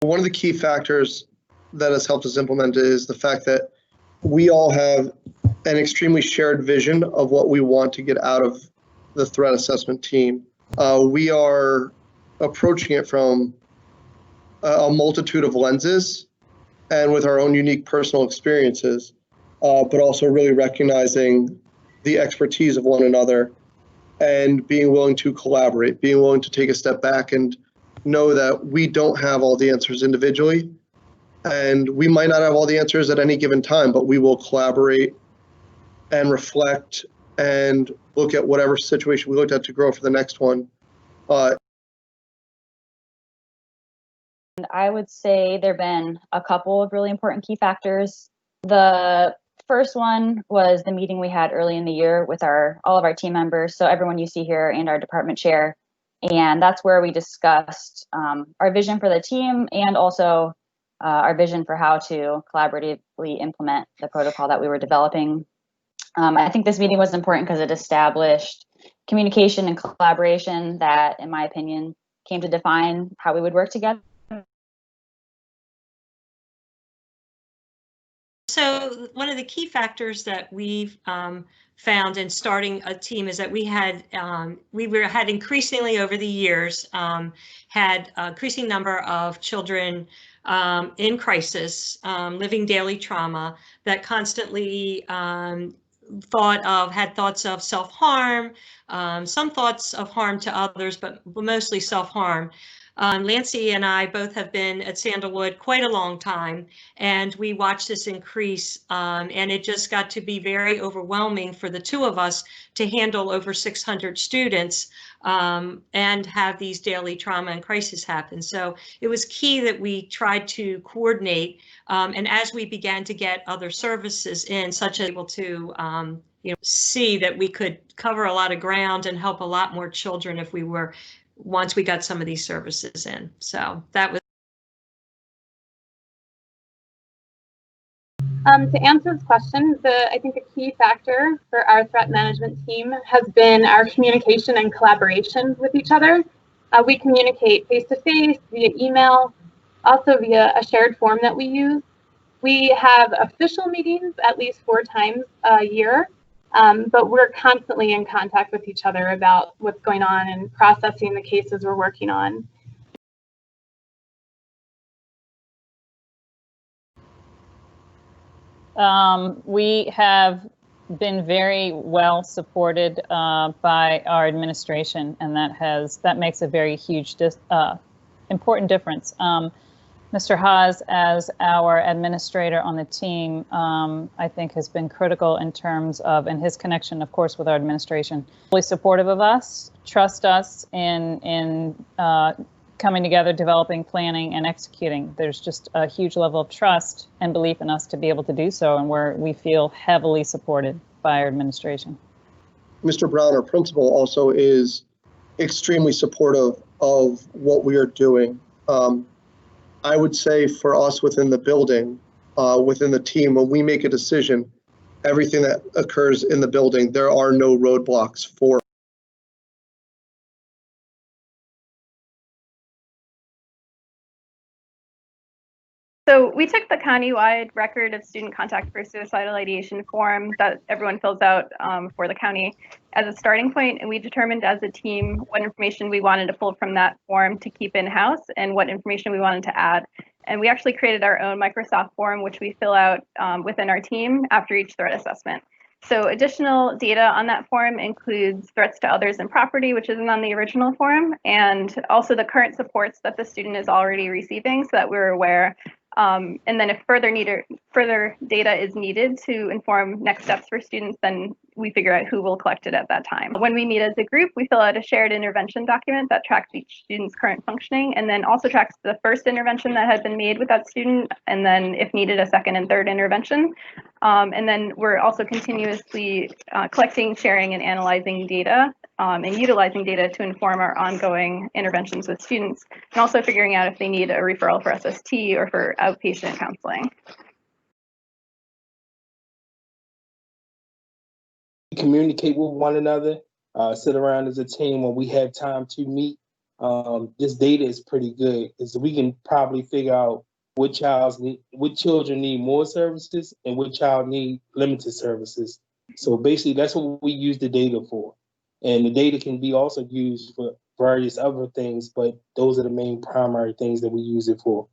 One of the key factors that has helped us implement it is the fact that we all have an extremely shared vision of what we want to get out of the threat assessment team. We are approaching it from a multitude of lenses and with our own unique personal experiences, but also really recognizing the expertise of one another and being willing to collaborate, being willing to take a step back and know that we don't have all the answers individually. And we might not have all the answers at any given time, but we will collaborate and reflect and look at whatever situation we looked at to grow for the next one. I would say there have been a couple of really important key factors. The first one was the meeting we had early in the year with all of our team members, so everyone you see here and our department chair. And that's where we discussed our vision for the team and also our vision for how to collaboratively implement the protocol that we were developing. I think this meeting was important because it established communication and collaboration that, in my opinion, came to define how we would work together. So one of the key factors that we've found in starting a team is that we had increasingly over the years had a increasing number of children in crisis, living daily trauma, that constantly had thoughts of self-harm, some thoughts of harm to others, but mostly self-harm. Lancy and I both have been at Sandalwood quite a long time, and we watched this increase, and it just got to be very overwhelming for the two of us to handle over 600 students and have these daily trauma and crisis happen. So it was key that we tried to coordinate, and as we began to get other services in, such as able to see that we could cover a lot of ground and help a lot more children if we were, once we got some of these services in. So that was. To answer this question, I think the key factor for our threat management team has been our communication and collaboration with each other. We communicate face-to-face, via email, also via a shared form that we use. We have official meetings at least 4 times a year, but we're constantly in contact with each other about what's going on and processing the cases we're working on. We have been very well supported by our administration, and that makes a very huge important difference. Mr. Haas, as our administrator on the team, I think has been critical in terms of, and his connection, of course, with our administration, really supportive of us, trust us in coming together, developing, planning, and executing. There's just a huge level of trust and belief in us to be able to do so, and we feel heavily supported by our administration. Mr. Brown, our principal, also is extremely supportive of what we are doing. I would say for us within the building, within the team, when we make a decision, everything that occurs in the building, there are no roadblocks for. So we took the countywide record of student contact for suicidal ideation form that everyone fills out for the county as a starting point, and we determined as a team what information we wanted to pull from that form to keep in-house and what information we wanted to add. And we actually created our own Microsoft form, which we fill out within our team after each threat assessment. So additional data on that form includes threats to others and property, which isn't on the original form, and also the current supports that the student is already receiving so that we're aware. And then if further data is needed to inform next steps for students, then we figure out who will collect it at that time. When we meet as a group, we fill out a shared intervention document that tracks each student's current functioning and then also tracks the first intervention that had been made with that student, and then if needed, a second and third intervention. And then we're also continuously collecting, sharing, and analyzing data and utilizing data to inform our ongoing interventions with students, and also figuring out if they need a referral for SST or for outpatient counseling. Communicate with one another, sit around as a team when we have time to meet, this data is pretty good, is we can probably figure out what children need more services and what child need limited services. So basically, that's what we use the data for. And the data can be also used for various other things, but those are the main primary things that we use it for.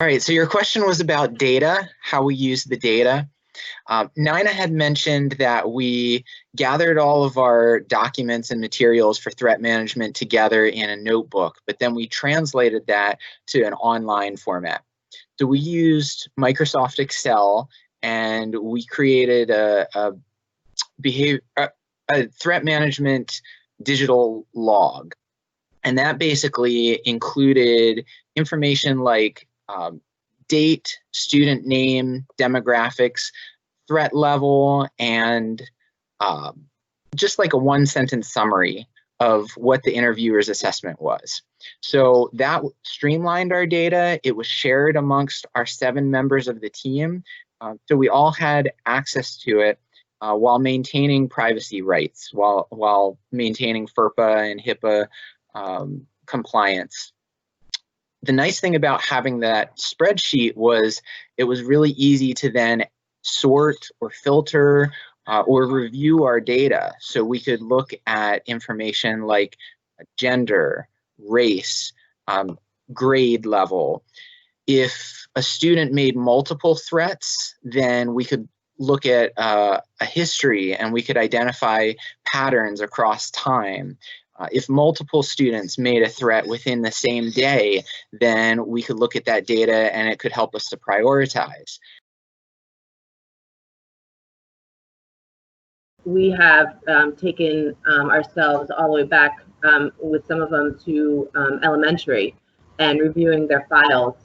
All right, so your question was about data, how we use the data. Nina had mentioned that we gathered all of our documents and materials for threat management together in a notebook, but then we translated that to an online format. So we used Microsoft Excel, and we created a threat management digital log. And that basically included information like date, student name, demographics, threat level, and just like a one-sentence summary of what the interviewer's assessment was. So that streamlined our data. It was shared amongst our 7 members of the team. So we all had access to it while maintaining privacy rights, while maintaining FERPA and HIPAA compliance. The nice thing about having that spreadsheet was it was really easy to then sort or filter or review our data. So we could look at information like gender, race, grade level. If a student made multiple threats, then we could look at a history and we could identify patterns across time. If multiple students made a threat within the same day, then we could look at that data and it could help us to prioritize. We have taken ourselves all the way back with some of them to elementary and reviewing their files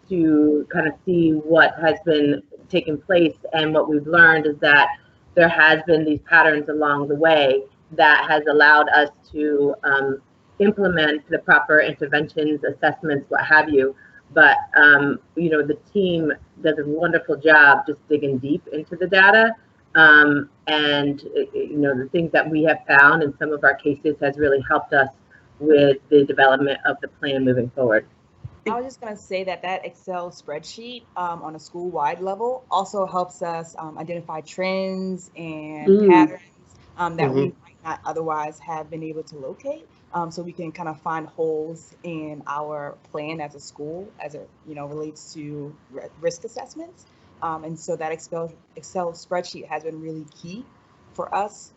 to kind of see what has been taking place. And what we've learned is that there has been these patterns along the way that has allowed us to implement the proper interventions, assessments, what have you. But you know, the team does a wonderful job just digging deep into the data. And you know, the things that we have found in some of our cases has really helped us with the development of the plan moving forward. I was just going to say that that Excel spreadsheet on a school-wide level also helps us identify trends and patterns that we might not otherwise have been able to locate. So we can kind of find holes in our plan as a school as it relates to risk assessments. And so that Excel spreadsheet has been really key for us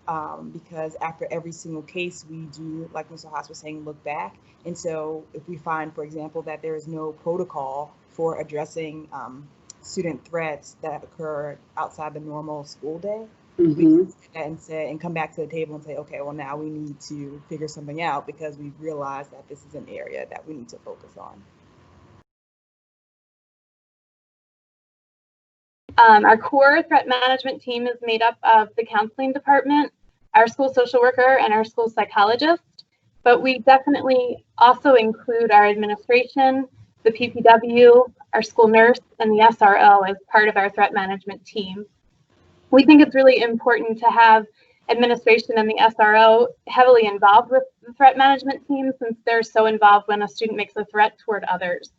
because after every single case, we do, like Mr. Haas was saying, look back. And so if we find, for example, that there is no protocol for addressing student threats that occur outside the normal school day, we can sit that and say, and come back to the table and say, okay, well, now we need to figure something out because we've realized that this is an area that we need to focus on. Our core threat management team is made up of the counseling department, our school social worker, and our school psychologist. But we definitely also include our administration, the PPW, our school nurse, and the SRO as part of our threat management team. We think it's really important to have administration and the SRO heavily involved with the threat management team since they're so involved when a student makes a threat toward others.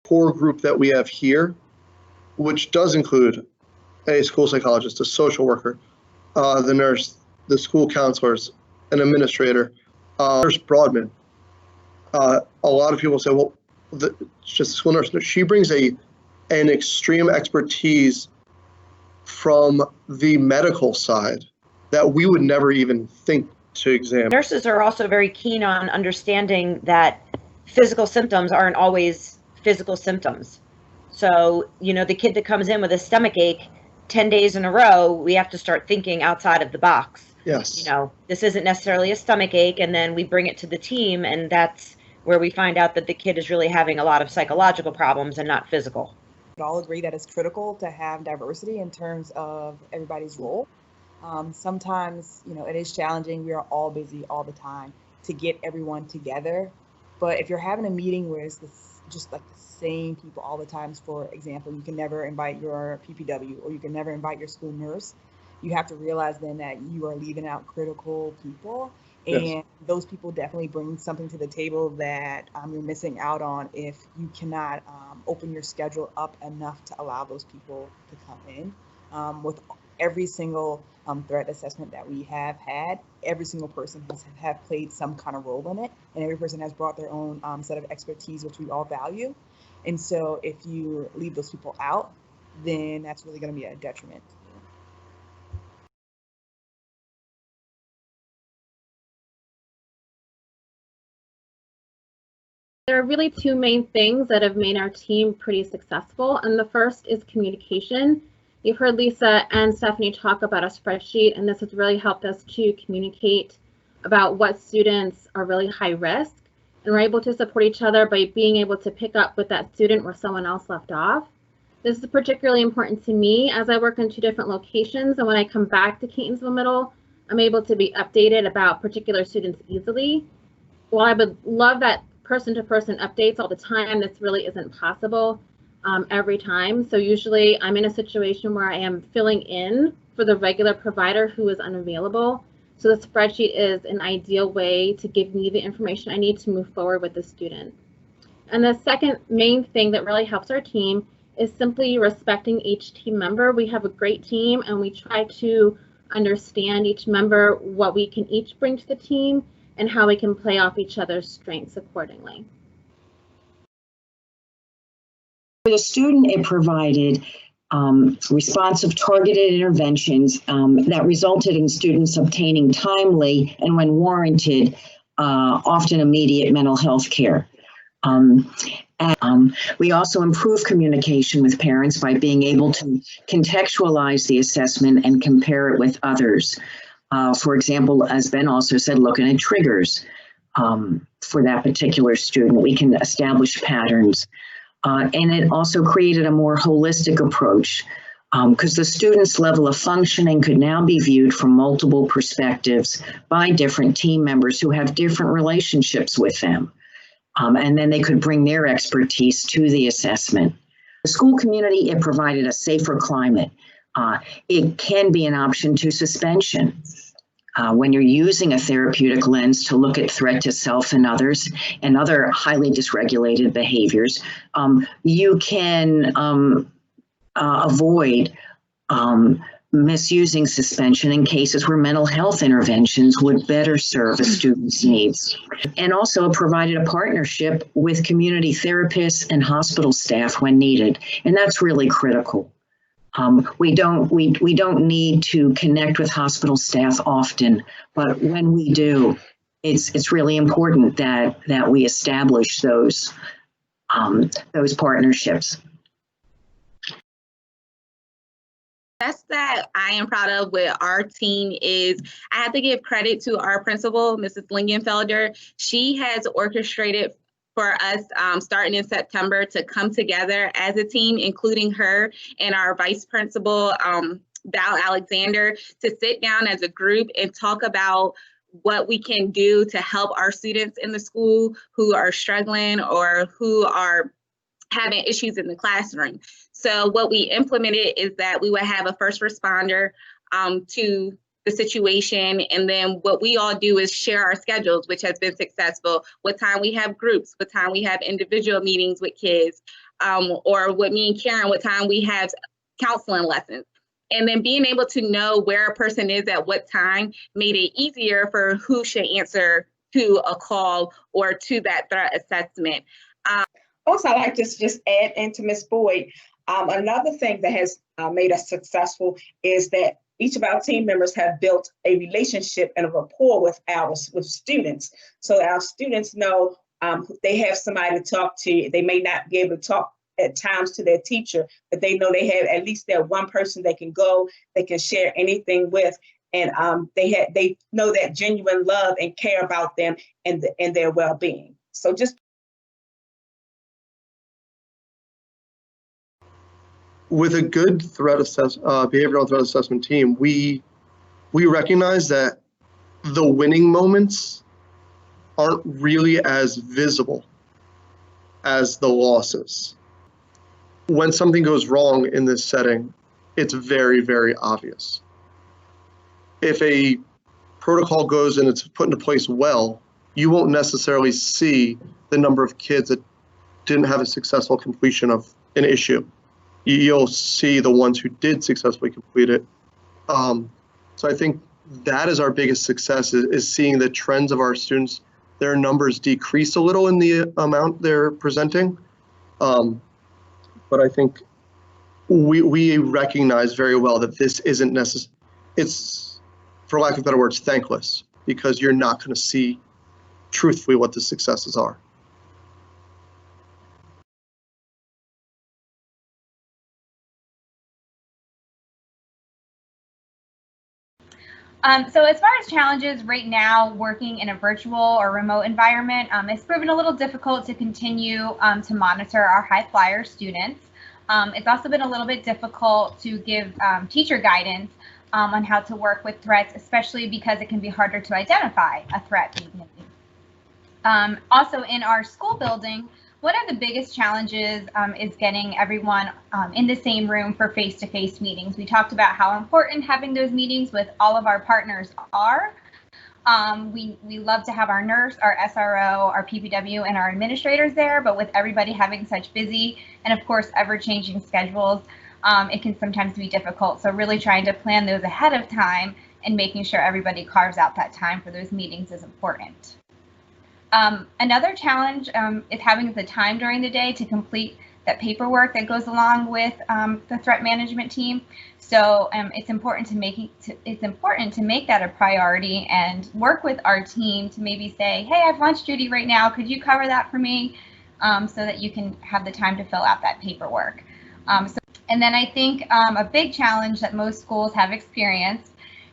Core group that we have here, which does include a school psychologist, a social worker, the nurse, the school counselors, an administrator, Nurse Broadman. A lot of people say, well, it's just a school nurse. No, she brings an extreme expertise from the medical side that we would never even think to examine. Nurses are also very keen on understanding that physical symptoms aren't always physical symptoms. So, the kid that comes in with a stomach ache 10 days in a row, we have to start thinking outside of the box. Yes. This isn't necessarily a stomach ache, and then we bring it to the team, and that's where we find out that the kid is really having a lot of psychological problems and not physical. We all agree that it's critical to have diversity in terms of everybody's role. Sometimes, it is challenging. We are all busy all the time to get everyone together. But if you're having a meeting where it's just like the same people all the time. For example, you can never invite your PPW, or you can never invite your school nurse. You have to realize then that you are leaving out critical people. And Yes. those people definitely bring something to the table that you're missing out on if you cannot open your schedule up enough to allow those people to come in. With every single threat assessment that we have had, every single person has have played some kind of role in it, and every person has brought their own set of expertise, which we all value. And so if you leave those people out, then that's really going to be a detriment. There are really two main things that have made our team pretty successful, and the first is communication. You've heard Lisa and Stephanie talk about a spreadsheet, and this has really helped us to communicate about what students are really high risk, and we're able to support each other by being able to pick up with that student where someone else left off. This is particularly important to me as I work in 2 different locations, and when I come back to Catonsville Middle, I'm able to be updated about particular students easily. While I would love that person-to-person updates all the time, this really isn't possible every time. So usually I'm in a situation where I am filling in for the regular provider who is unavailable. So the spreadsheet is an ideal way to give me the information I need to move forward with the student. And the second main thing that really helps our team is simply respecting each team member. We have a great team, and we try to understand each member, what we can each bring to the team, and how we can play off each other's strengths accordingly. For the student, it provided responsive targeted interventions that resulted in students obtaining timely and, when warranted, often immediate mental health care. We also improved communication with parents by being able to contextualize the assessment and compare it with others. For example, as Ben also said, looking at triggers for that particular student, we can establish patterns. And it also created a more holistic approach because the student's level of functioning could now be viewed from multiple perspectives by different team members who have different relationships with them. And then they could bring their expertise to the assessment. The school community, it provided a safer climate. It can be an option to suspension. When you're using a therapeutic lens to look at threat to self and others and other highly dysregulated behaviors, you can avoid misusing suspension in cases where mental health interventions would better serve a student's needs. And also provided a partnership with community therapists and hospital staff when needed, and that's really critical. We don't need to connect with hospital staff often, but when we do, it's really important that we establish those partnerships. Best that I am proud of with our team is I have to give credit to our principal, Mrs. Lingenfelder. She has orchestrated for us starting in September to come together as a team, including her and our vice principal, Val Alexander, to sit down as a group and talk about what we can do to help our students in the school who are struggling or who are having issues in the classroom. So what we implemented is that we would have a first responder to the situation, and then what we all do is share our schedules, which has been successful. What time we have groups, what time we have individual meetings with kids, or with me and Karen, what time we have counseling lessons. And then being able to know where a person is at what time made it easier for who should answer to a call or to that threat assessment. Also, I'd like to just add into Ms. Boyd, another thing that has made us successful is that each of our team members have built a relationship and a rapport with students. So our students know they have somebody to talk to. They may not be able to talk at times to their teacher, but they know they have at least that one person they can go, they can share anything with. And they know that genuine love and care about them and their well-being. So just with a good behavioral threat assessment team, we recognize that the winning moments aren't really as visible. as the losses. When something goes wrong in this setting, it's very, very obvious. If a protocol goes and it's put into place well, you won't necessarily see the number of kids that didn't have a successful completion of an issue. You'll see the ones who did successfully complete it. So I think that is our biggest success, is seeing the trends of our students, their numbers decrease a little in the amount they're presenting. But I think we recognize very well that this isn't necessary. It's, for lack of better words, thankless, because you're not going to see truthfully what the successes are. So as far as challenges right now, working in a virtual or remote environment, it's proven a little difficult to continue to monitor our high flyer students. It's also been a little bit difficult to give teacher guidance on how to work with threats, especially because it can be harder to identify a threat being made. Also in our school building, one of the biggest challenges is getting everyone in the same room for face-to-face meetings. We talked about how important having those meetings with all of our partners are. We love to have our nurse, our SRO, our PPW, and our administrators there, but with everybody having such busy and of course ever-changing schedules, it can sometimes be difficult. So really trying to plan those ahead of time and making sure everybody carves out that time for those meetings is important. Another challenge is having the time during the day to complete that paperwork that goes along with the threat management team. So it's important to make that a priority and work with our team to maybe say, hey, I have lunch duty right now. Could you cover that for me? So that you can have the time to fill out that paperwork. And then I think a big challenge that most schools have experienced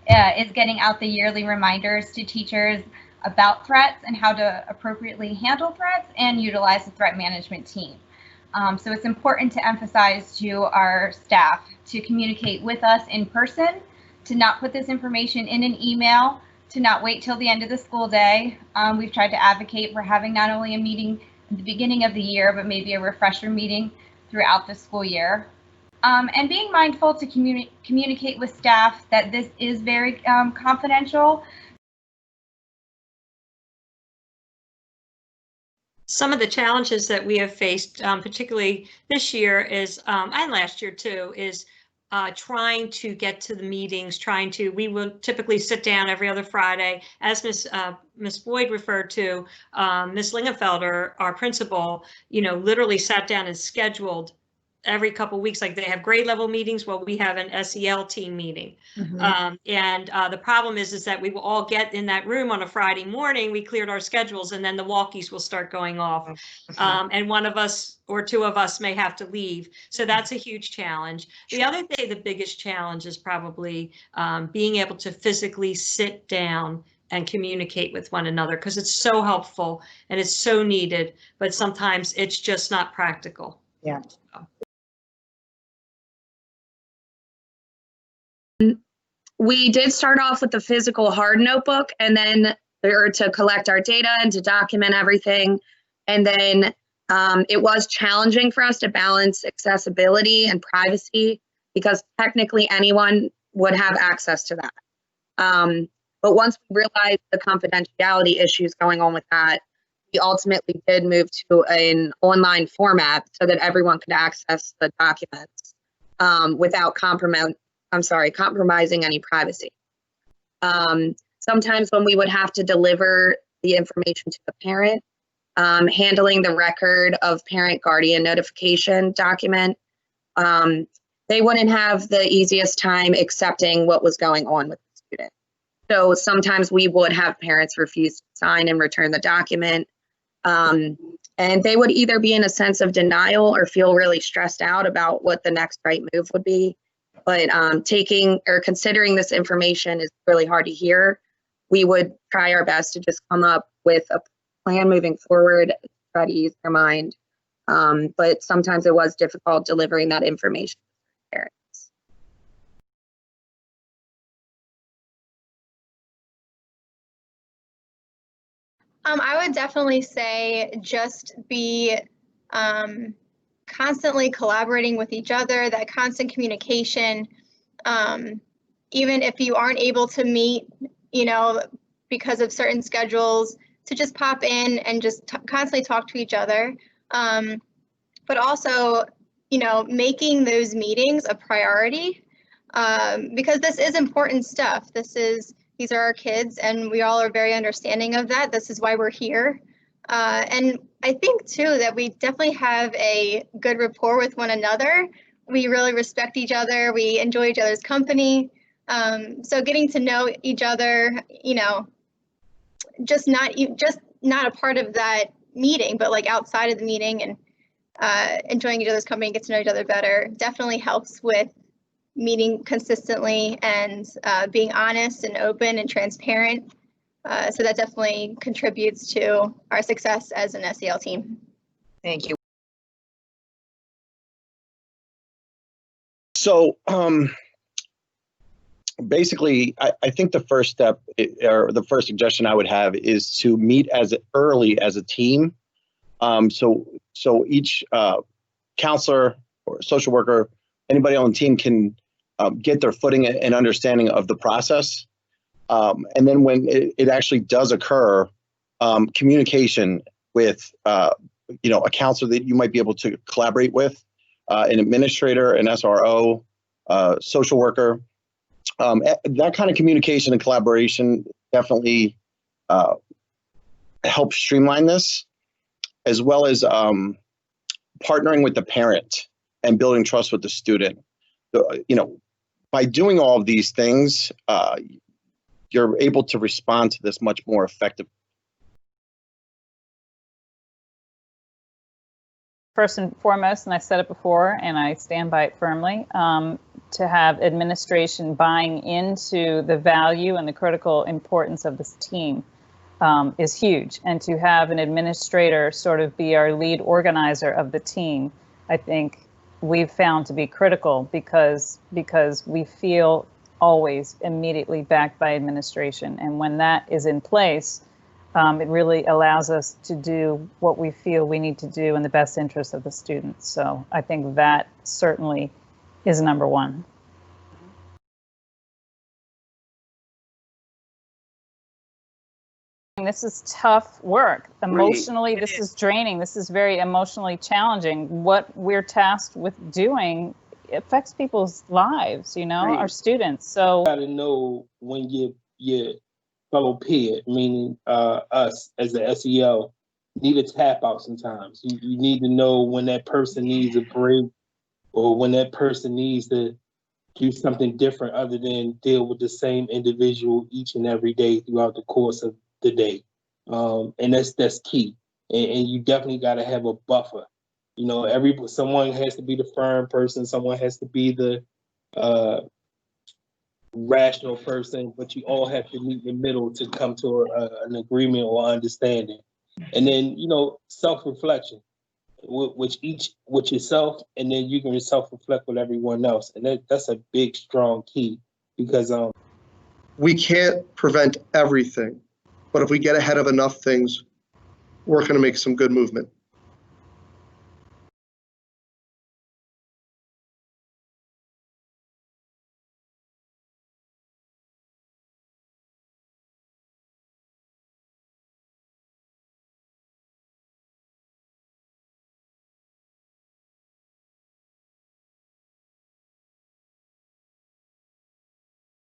is getting out the yearly reminders to teachers about threats and how to appropriately handle threats and utilize the threat management team. So it's important to emphasize to our staff to communicate with us in person, to not put this information in an email, to not wait till the end of the school day. We've tried to advocate for having not only a meeting at the beginning of the year, but maybe a refresher meeting throughout the school year. And being mindful to communicate with staff that this is very confidential. Some of the challenges that we have faced, particularly this year is, and last year too, is trying to get to the meetings, we will typically sit down every other Friday, as Ms. Boyd referred to, Ms. Lingenfelder, our principal, literally sat down and scheduled every couple of weeks, like they have grade level meetings. Well, we have an SEL team meeting. The problem is that we will all get in that room on a Friday morning. We cleared our schedules and then the walkies will start going off. And one of us or two of us may have to leave. So that's a huge challenge. The other thing, the biggest challenge is probably being able to physically sit down and communicate with one another, because it's so helpful and it's so needed, but sometimes it's just not practical. Yeah. We did start off with the physical hard notebook, and then to collect our data and to document everything. And then it was challenging for us to balance accessibility and privacy, because technically anyone would have access to that. But once we realized the confidentiality issues going on with that, we ultimately did move to an online format so that everyone could access the documents without compromising any privacy. Sometimes when we would have to deliver the information to the parent, handling the record of parent-guardian notification document, they wouldn't have the easiest time accepting what was going on with the student. So sometimes we would have parents refuse to sign and return the document. And they would either be in a sense of denial or feel really stressed out about what the next right move would be. But taking or considering this information is really hard to hear. We would try our best to just come up with a plan moving forward, try to ease their mind. But sometimes it was difficult delivering that information to parents. I would definitely say just be constantly collaborating with each other, that constant communication. Even if you aren't able to meet, you know, because of certain schedules, to just pop in and just constantly talk to each other. But also, you know, making those meetings a priority, because this is important stuff. These are our kids, and we all are very understanding of that. This is why we're here. And I think too that we definitely have a good rapport with one another. We really respect each other. We enjoy each other's company. So getting to know each other, you know, just not a part of that meeting, but like outside of the meeting, and enjoying each other's company and get to know each other better, definitely helps with meeting consistently and being honest and open and transparent. So that definitely contributes to our success as an SEL team. Thank you. So basically, I think the first step, or the first suggestion I would have, is to meet as early as a team. So each counselor or social worker, anybody on the team can get their footing and understanding of the process. And then when it actually does occur, communication with, you know, a counselor that you might be able to collaborate with, an administrator, an SRO, social worker. That kind of communication and collaboration definitely helps streamline this, as well as partnering with the parent and building trust with the student. You know, by doing all of these things, you're able to respond to this much more effectively. First and foremost, and I said it before, and I stand by it firmly, to have administration buying into the value and the critical importance of this team is huge. And to have an administrator sort of be our lead organizer of the team, I think we've found to be critical, because we feel always immediately backed by administration. And when that is in place, it really allows us to do what we feel we need to do in the best interest of the students. So I think that certainly is number one. This is tough work. Emotionally, this is draining. This is very emotionally challenging. What we're tasked with doing affects people's lives, you know, our students. So you gotta know when your fellow peer, meaning us as the SEL, need a tap out sometimes. You need to know when that person needs a break, or when that person needs to do something different other than deal with the same individual each and every day throughout the course of the day. And that's key. And you definitely got to have a buffer. You know, someone has to be the firm person, someone has to be the rational person, but you all have to meet in the middle to come to an agreement or understanding. And then, you know, self-reflection with yourself, and then you can self-reflect with everyone else. And that's a big, strong key, because we can't prevent everything, but if we get ahead of enough things, we're going to make some good movement.